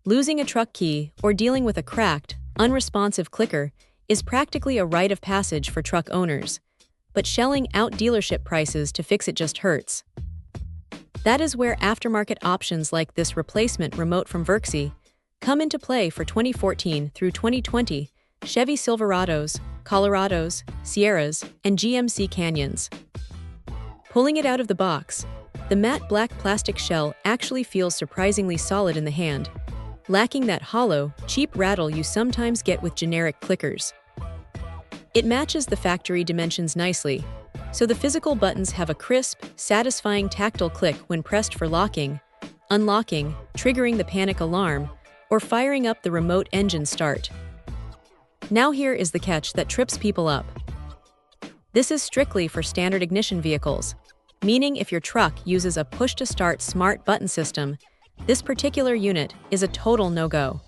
Losing a truck key or dealing with a cracked, unresponsive clicker is practically a rite of passage for truck owners, but shelling out dealership prices to fix it just hurts. That is where aftermarket options like this replacement remote from Vurkcy come into play for 2014 through 2020 Chevy Silverados, Colorados, Sierras, and GMC Canyons. Pulling it out of the box, the matte black plastic shell actually feels surprisingly solid in the hand, lacking that hollow, cheap rattle you sometimes get with generic clickers. It matches the factory dimensions nicely, so the physical buttons have a crisp, satisfying tactile click when pressed for locking, unlocking, triggering the panic alarm, or firing up the remote engine start. Now here is the catch that trips people up. This is strictly for standard ignition vehicles, meaning if your truck uses a push-to-start smart button system, this particular unit is a total no-go.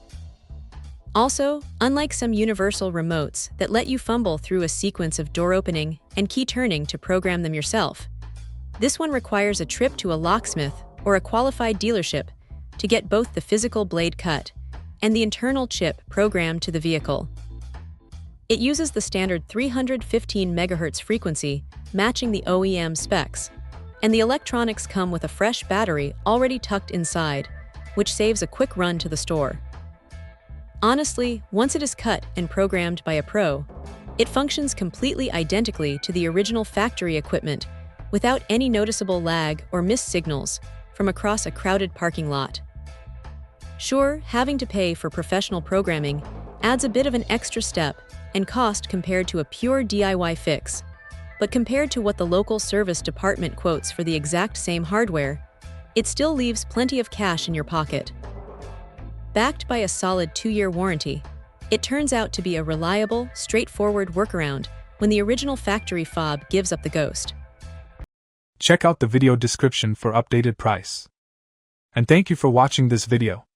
Also, unlike some universal remotes that let you fumble through a sequence of door opening and key turning to program them yourself, this one requires a trip to a locksmith or a qualified dealership to get both the physical blade cut and the internal chip programmed to the vehicle. It uses the standard 315 MHz frequency, matching the OEM specs, and the electronics come with a fresh battery already tucked inside, which saves a quick run to the store. Honestly, once it is cut and programmed by a pro, it functions completely identically to the original factory equipment without any noticeable lag or missed signals from across a crowded parking lot. Sure, having to pay for professional programming adds a bit of an extra step and cost compared to a pure DIY fix, but compared to what the local service department quotes for the exact same hardware, it still leaves plenty of cash in your pocket. Backed by a solid 2-year warranty, it turns out to be a reliable, straightforward workaround when the original factory fob gives up the ghost. Check out the video description for updated price. And thank you for watching this video.